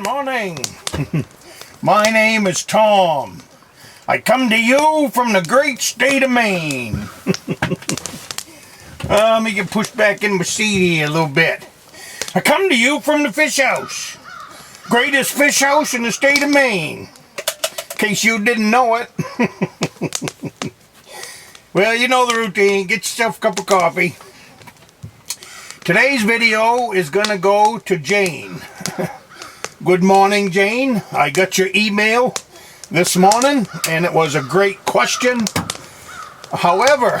Good morning. My name is Tom. I come to you from the great state of Maine. Let me get pushed back in my seat here a little bit. I come to you from the fish house. Greatest fish house in the state of Maine. In case you didn't know it. Well, you know the routine. Get yourself a cup of coffee. Today's video is going to go to Jane. Good morning, Jane. I got your email this morning, and it was a great question. However,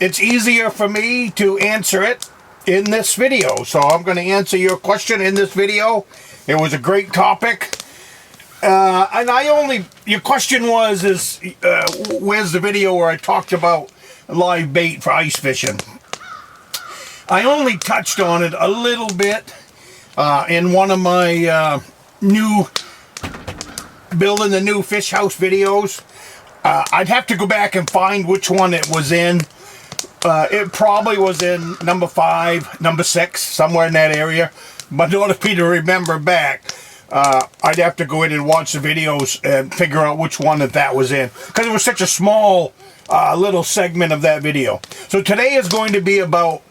it's easier for me to answer it in this video. So I'm going to answer your question in this video. It was a great topic. And your question was, where's the video where I talked about live bait for ice fishing? I only touched on it a little bit in one of my building the new fish house videos. I'd have to go back and find which one it was in. It probably was in number 5, number 6, somewhere in that area. But in order for me to remember back, I'd have to go in and watch the videos and figure out which one that was in. Because it was such a small little segment of that video. So today is going to be about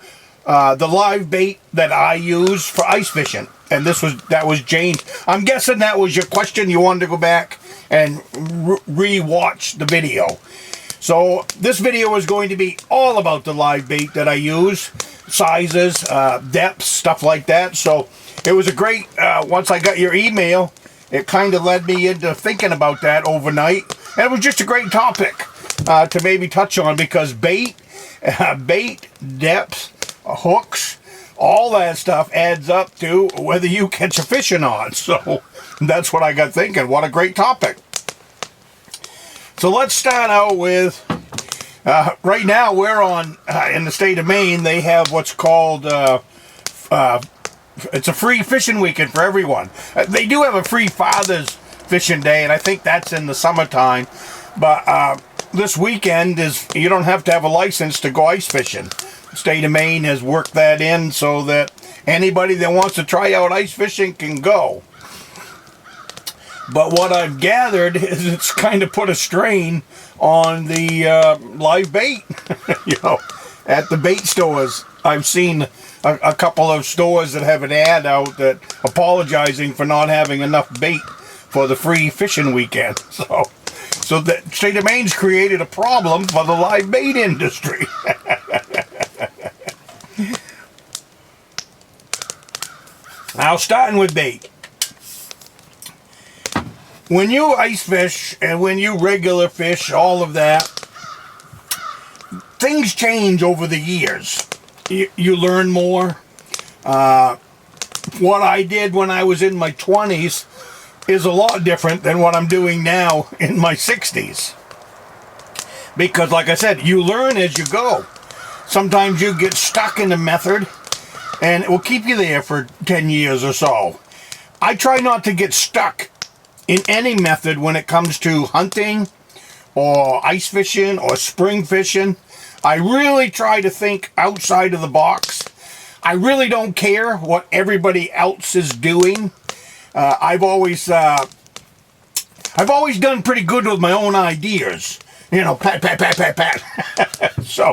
the live bait that I use for ice fishing. And that was Jane. I'm guessing that was your question. You wanted to go back and re-watch the video. So this video is going to be all about the live bait that I use. Sizes, depths, stuff like that. So it was a great, once I got your email, it kind of led me into thinking about that overnight. And it was just a great topic to maybe touch on, because bait, depth, hooks, all that stuff adds up to whether you catch a fish or not. So that's what I got thinking. What a great topic. So let's start out with, right now we're on, in the state of Maine, they have what's called, it's a free fishing weekend for everyone. They do have a free Father's Fishing Day, and I think that's in the summertime. But this weekend you don't have to have a license to go ice fishing. The state of Maine has worked that in so that anybody that wants to try out ice fishing can go. But what I've gathered is it's kind of put a strain on the live bait. You know, at the bait stores, I've seen a couple of stores that have an ad out that apologizing for not having enough bait for the free fishing weekend. So the state of Maine's created a problem for the live bait industry. Now, starting with bait. When you ice fish and when you regular fish, all of that, things change over the years. You learn more. What I did when I was in my 20s is a lot different than what I'm doing now in my 60s. Because, like I said, you learn as you go. Sometimes you get stuck in a method, and it will keep you there for 10 years or so. I try not to get stuck in any method when it comes to hunting or ice fishing or spring fishing. I really try to think outside of the box. I really don't care what everybody else is doing. I've always done pretty good with my own ideas. You know, pat, pat, pat, pat, pat. So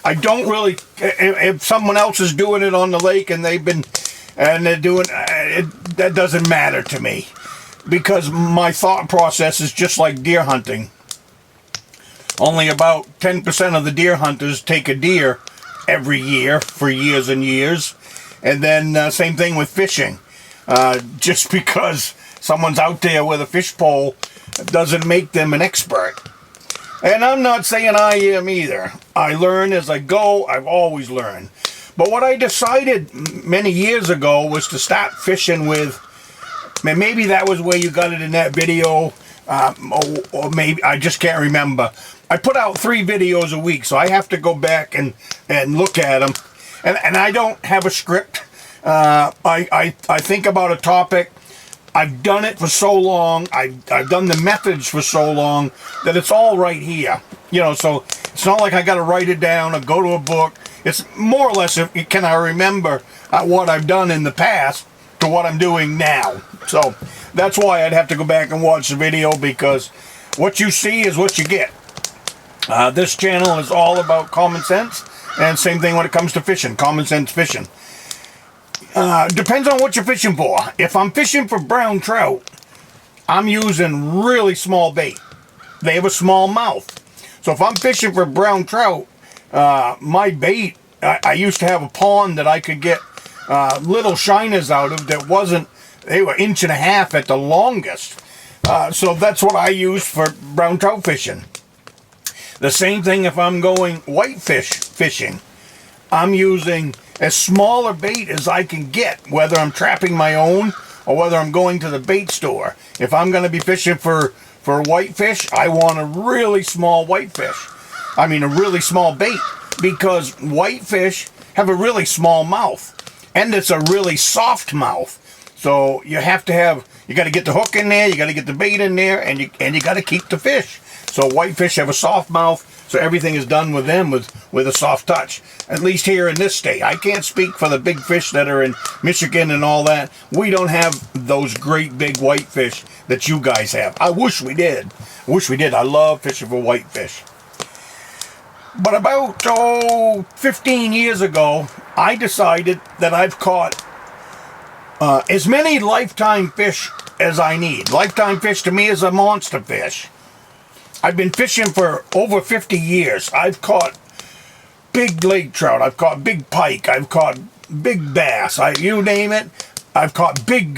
I don't really, if someone else is doing it on the lake and they're doing it, that doesn't matter to me, because my thought process is just like deer hunting. Only about 10% of the deer hunters take a deer every year for years and years. And then same thing with fishing. Just because someone's out there with a fish pole doesn't make them an expert. And I'm not saying I am either. I learn as I go. I've always learned. But what I decided many years ago was to start fishing with, maybe that was where you got it in that video, or maybe, I just can't remember. I put out 3 videos a week, so I have to go back and look at them. And I don't have a script. I think about a topic. I've done it for so long. I've done the methods for so long that it's all right here. You know, so it's not like I got to write it down or go to a book. It's more or less, can I remember what I've done in the past to to what I'm doing now. So that's why I'd have to go back and watch the video, because what you see is what you get. This channel is all about common sense, and same thing when it comes to fishing, common sense fishing. Depends on what you're fishing for. If I'm fishing for brown trout, I'm using really small bait. They have a small mouth. So if I'm fishing for brown trout, my bait, I used to have a pond that I could get little shiners out of that wasn't, they were 1.5 inches at the longest. So that's what I use for brown trout fishing. The same thing if I'm going whitefish fishing. I'm using as small a bait as I can get, whether I'm trapping my own or whether I'm going to the bait store. If I'm going to be fishing for whitefish, I want a really small whitefish. I mean a really small bait, because whitefish have a really small mouth, and it's a really soft mouth. So you have to have, you got to get the hook in there, you got to get the bait in there, and you got to keep the fish. So whitefish have a soft mouth, so everything is done with them with a soft touch. At least here in this state. I can't speak for the big fish that are in Michigan and all that. We don't have those great big whitefish that you guys have. I wish we did. I love fishing for whitefish. But about 15 years ago, I decided that I've caught as many lifetime fish as I need. Lifetime fish to me is a monster fish. I've been fishing for over 50 years. I've caught big lake trout. I've caught big pike. I've caught big bass. You name it. I've caught big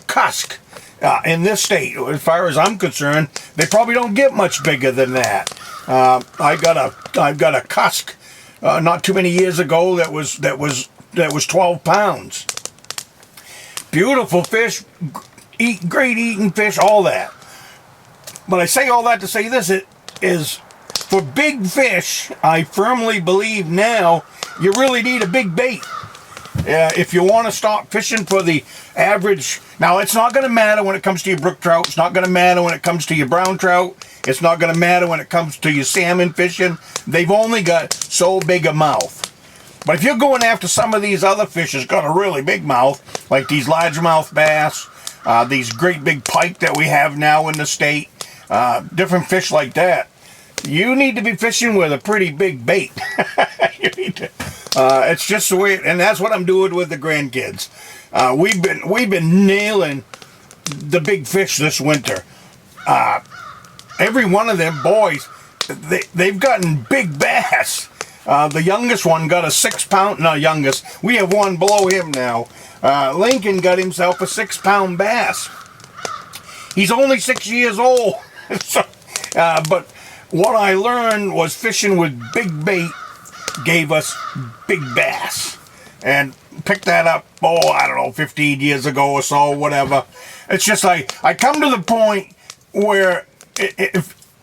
cusk. In this state, as far as I'm concerned, they probably don't get much bigger than that. I've got a cusk not too many years ago that was 12 pounds. Beautiful fish, great eating fish, all that. But I say all that to say this, it is for big fish. I firmly believe now you really need a big bait. If you want to start fishing for the average, now it's not going to matter when it comes to your brook trout. It's not going to matter when it comes to your brown trout. It's not going to matter when it comes to your salmon fishing. They've only got so big a mouth. But if you're going after some of these other fish that's got a really big mouth, like these largemouth bass, these great big pike that we have now in the state, different fish like that, you need to be fishing with a pretty big bait. You need to. It's just the way, and that's what I'm doing with the grandkids. We've been nailing the big fish this winter. Every one of them boys, they've gotten big bass. The youngest one got a 6-pound. No, youngest. We have one below him now. Lincoln got himself a 6-pound bass. He's only 6 years old. So, but what I learned was fishing with big bait gave us big bass, and picked that up, I don't know, 15 years ago or so, whatever. It's just like, I come to the point where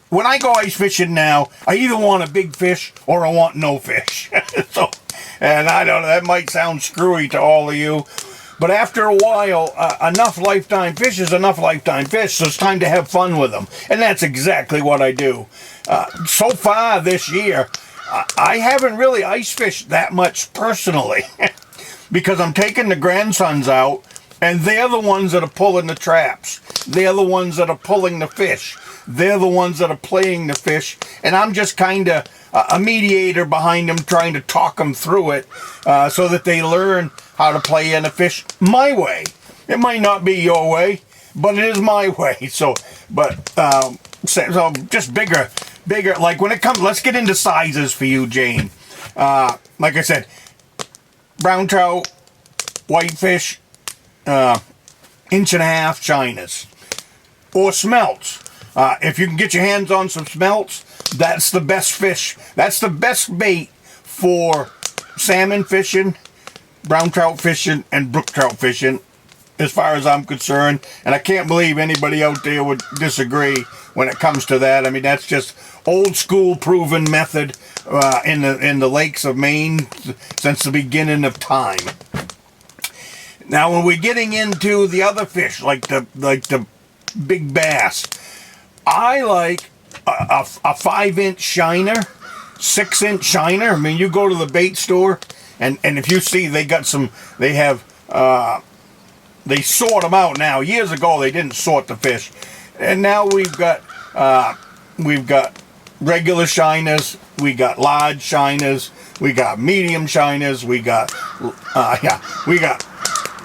when I go ice fishing now, I either want a big fish or I want no fish. So, and I don't know, that might sound screwy to all of you, but after a while, enough lifetime fish is enough lifetime fish, so it's time to have fun with them. And that's exactly what I do. So far this year, I haven't really ice fished that much personally because I'm taking the grandsons out, and they're the ones that are pulling the traps. They're the ones that are pulling the fish. They're the ones that are playing the fish, and I'm just kind of a mediator behind them, trying to talk them through it so that they learn how to play in a fish my way. It might not be your way, but it is my way. So just bigger, like when it comes, let's get into sizes for you, Jane. Like I said, brown trout, whitefish, 1.5 inch shiners, or smelts. If you can get your hands on some smelts, that's the best fish. That's the best bait for salmon fishing, brown trout fishing, and brook trout fishing, as far as I'm concerned. And I can't believe anybody out there would disagree when it comes to that. I mean, that's just old school proven method in the lakes of Maine since the beginning of time. Now, when we're getting into the other fish, like the big bass, I like a 5-inch shiner, 6-inch shiner. I mean, you go to the bait store, and if you see they have they sort them out now. Years ago, they didn't sort the fish. And now we've got regular shiners, we got large shiners, we got medium shiners, we got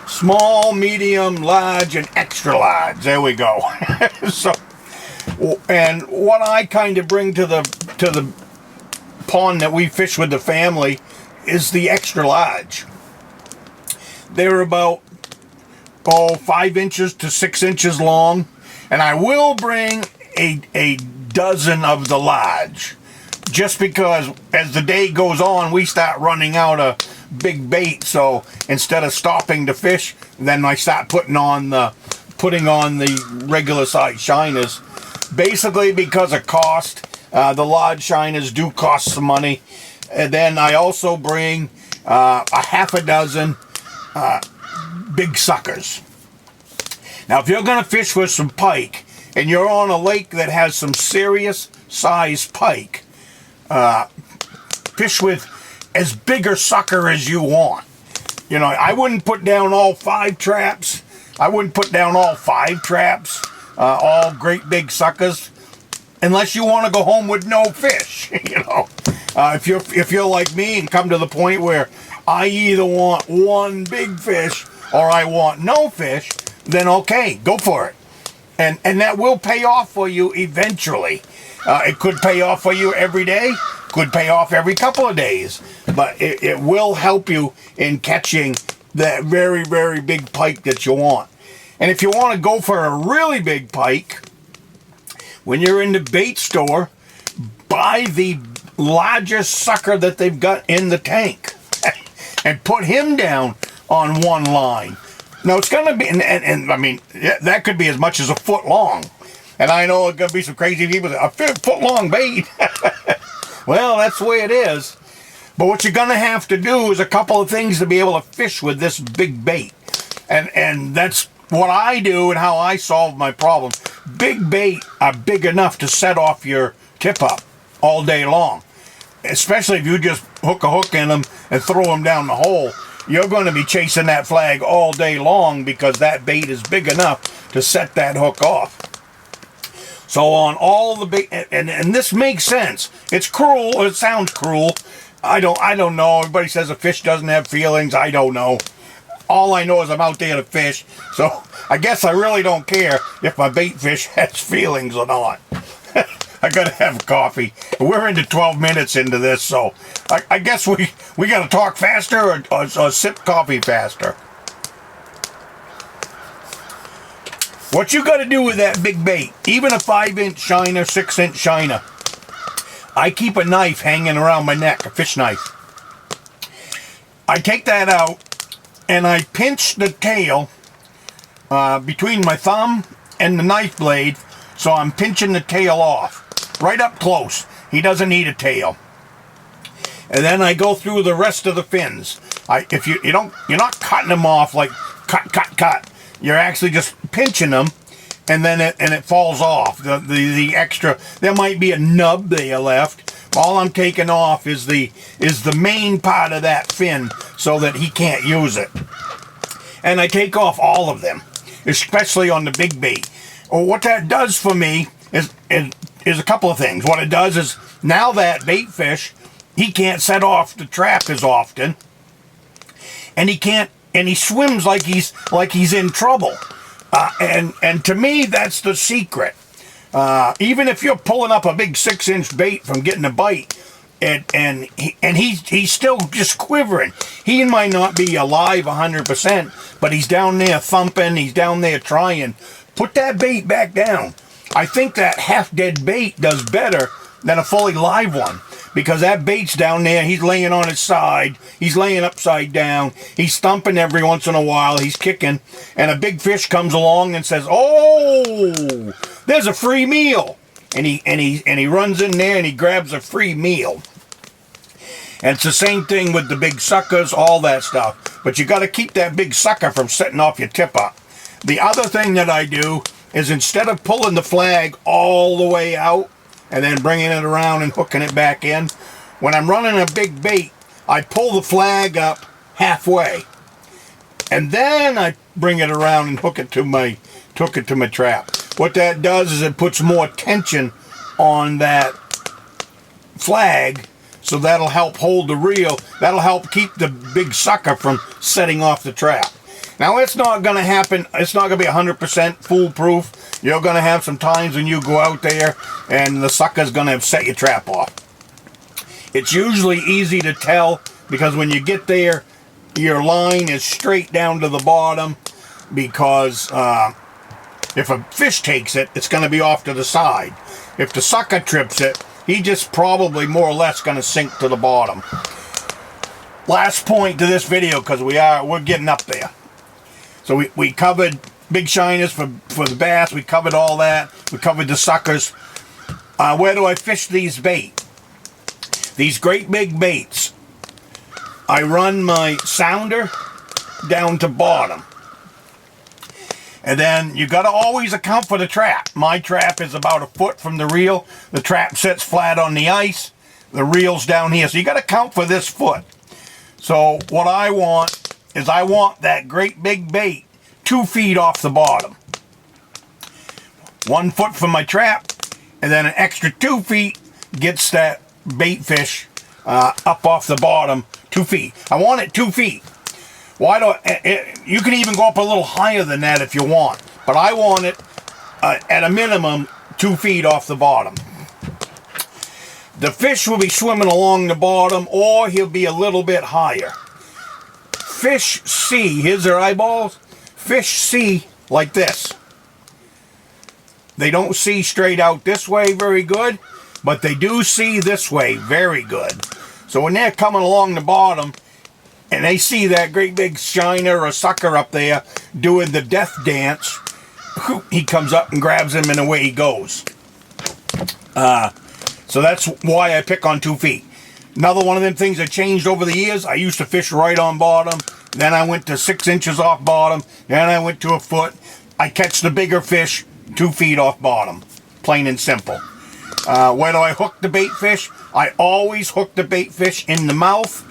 small, medium, large, and extra large. There we go. So, and what I kind of bring to the pond that we fish with the family is the extra large. They're about 5 inches to 6 inches long, and I will bring a dozen of the large, just because as the day goes on we start running out of big bait. So instead of stopping to fish, then I start putting on the regular size shiners, basically because of cost. The large shiners do cost some money. And then I also bring a half a dozen big suckers. Now if you're going to fish with some pike and you're on a lake that has some serious size pike, fish with as big a sucker as you want. You know, I wouldn't put down all 5 traps. I wouldn't put down all 5 traps, all great big suckers, unless you want to go home with no fish. You know, if you're like me and come to the point where I either want one big fish or I want no fish, then okay, go for it. And that will pay off for you eventually. It could pay off for you every day, could pay off every couple of days, but it will help you in catching that very, very big pike that you want. And if you want to go for a really big pike, when you're in the bait store, buy the largest sucker that they've got in the tank and put him down on one line. Now it's going to be, and I mean, that could be as much as a foot long. And I know it's going to be some crazy people that a foot long bait. Well, that's the way it is. But what you're going to have to do is a couple of things to be able to fish with this big bait. And that's what I do and how I solve my problem. Big bait are big enough to set off your tip up all day long. Especially if you just hook a hook in them and throw them down the hole. You're going to be chasing that flag all day long because that bait is big enough to set that hook off. So on all the bait, and this makes sense. It's cruel. It sounds cruel. I don't know. Everybody says a fish doesn't have feelings. I don't know. All I know is I'm out there to fish. So I guess I really don't care if my bait fish has feelings or not. I gotta have coffee. We're into 12 minutes into this, so I guess we gotta talk faster or sip coffee faster. What you gotta do with that big bait, even a 5-inch shiner, 6-inch shiner, I keep a knife hanging around my neck, a fish knife. I take that out and I pinch the tail between my thumb and the knife blade, so I'm pinching the tail off. Right up close. He doesn't need a tail. And then I go through the rest of the fins. If you're not cutting them off like cut. You're actually just pinching them, and then it falls off. The extra, there might be a nub there left. All I'm taking off is the main part of that fin so that he can't use it. And I take off all of them, especially on the big bait. Well, what that does for me is a couple of things. What it does is, now that bait fish, he can't set off the trap as often, and he swims like he's in trouble. And to me, that's the secret. Even if you're pulling up a big 6-inch bait from getting a bite, and he's still just quivering. He might not be alive 100%, but he's down there thumping. He's down there trying. Put that bait back down. I think that half-dead bait does better than a fully live one, because that bait's down there, he's laying on his side, he's laying upside down, he's thumping every once in a while, he's kicking, and a big fish comes along and says, "Oh, there's a free meal," and he runs in there and he grabs a free meal. And it's the same thing with the big suckers, all that stuff. But you got to keep that big sucker from setting off your tip up. The other thing that I do is, instead of pulling the flag all the way out and then bringing it around and hooking it back in, when I'm running a big bait, I pull the flag up halfway. and then I bring it around and hook it to my trap. What that does is it puts more tension on that flag, so that'll help hold the reel. That'll help keep the big sucker from setting off the trap. Now, it's not going to happen. It's not going to be 100% foolproof. You're going to have some times when you go out there and the sucker's going to set your trap off. It's usually easy to tell because when you get there, your line is straight down to the bottom, because if a fish takes it, it's going to be off to the side. If the sucker trips it, he just probably more or less going to sink to the bottom. Last point to this video, because we're getting up there. So we covered big shiners for the bass. We covered all that. We covered the suckers. Where do I fish these bait? These great big baits. I run my sounder down to bottom. And then you got to always account for the trap. My trap is about a foot from the reel. The trap sits flat on the ice. The reel's down here. So you got to account for this foot. So what I want is I want that great big bait 2 feet off the bottom. 1 foot from my trap, and then an extra 2 feet gets that bait fish up off the bottom 2 feet. I want it 2 feet. Why do you can even go up a little higher than that if you want, but I want it at a minimum 2 feet off the bottom. The fish will be swimming along the bottom, or he'll be a little bit higher. Fish see, here's their eyeballs. Fish see like this. They don't see straight out this way very good, but they do see this way very good. So when they're coming along the bottom and they see that great big shiner or sucker up there doing the death dance, he comes up and grabs him and away he goes. So that's why I pick on 2 feet. Another one of them things that changed over the years, I used to fish right on bottom. Then I went to 6 inches off bottom. Then I went to a foot. I catch the bigger fish 2 feet off bottom. Plain and simple. Where do I hook the bait fish? I always hook the bait fish in the mouth.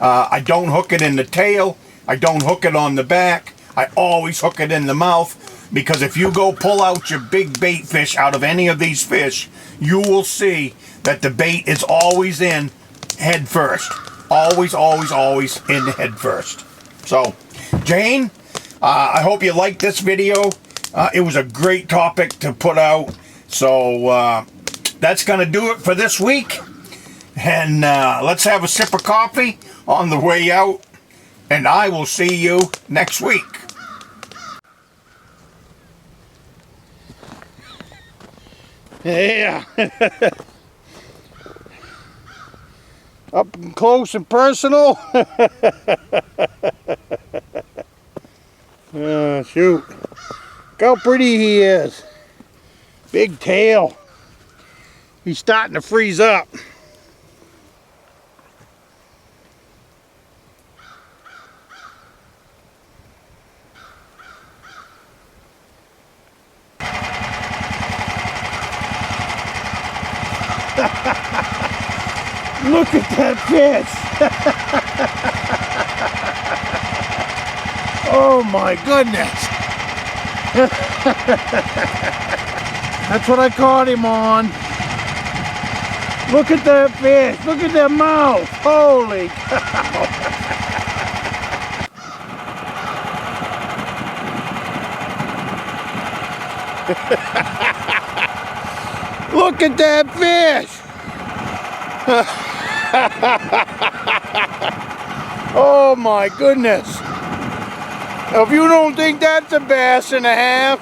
I don't hook it in the tail. I don't hook it on the back. I always hook it in the mouth, because if you go pull out your big bait fish out of any of these fish, you will see that the bait is always in head first. Always, always, always in head first. So, Jane, I hope you liked this video. It was a great topic to put out. So, that's going to do it for this week. And let's have a sip of coffee on the way out. And I will see you next week. Yeah. Up close and personal. Shoot. Look how pretty he is. Big tail. He's starting to freeze up. Look at that fish. Oh my goodness. That's what I caught him on. Look at that fish. Look at that mouth. Holy cow. Look at that fish. Oh my goodness. If you don't think that's a bass and a half.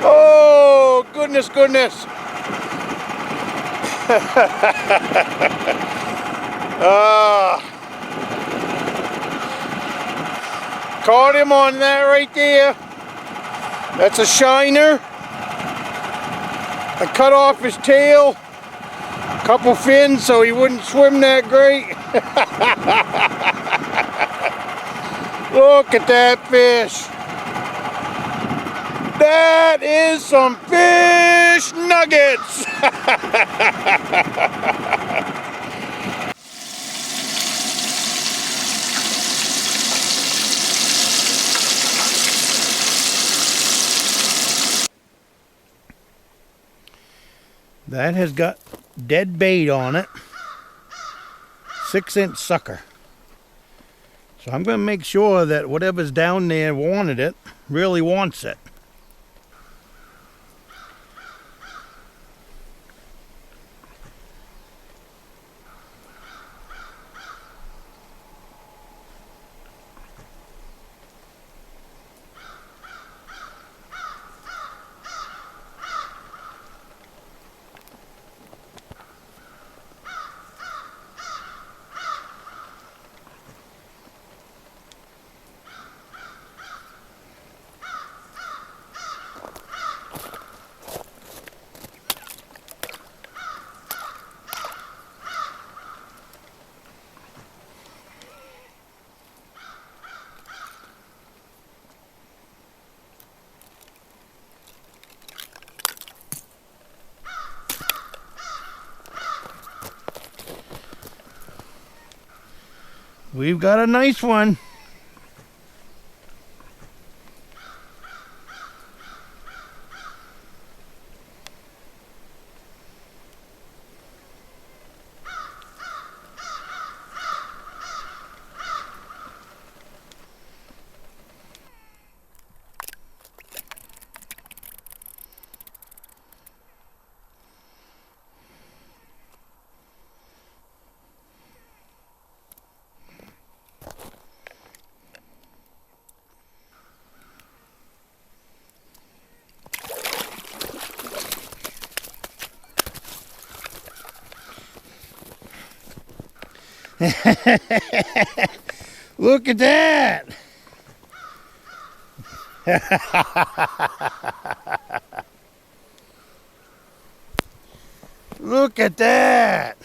Oh goodness, goodness. Caught him on that right there. That's a shiner. I cut off his tail, a couple fins so he wouldn't swim that great. Look at that fish. That is some fish nuggets. That has got dead bait on it. 6-inch sucker. So I'm going to make sure that whatever's down there wanted it, really wants it. We've got a nice one. Look at that. Look at that.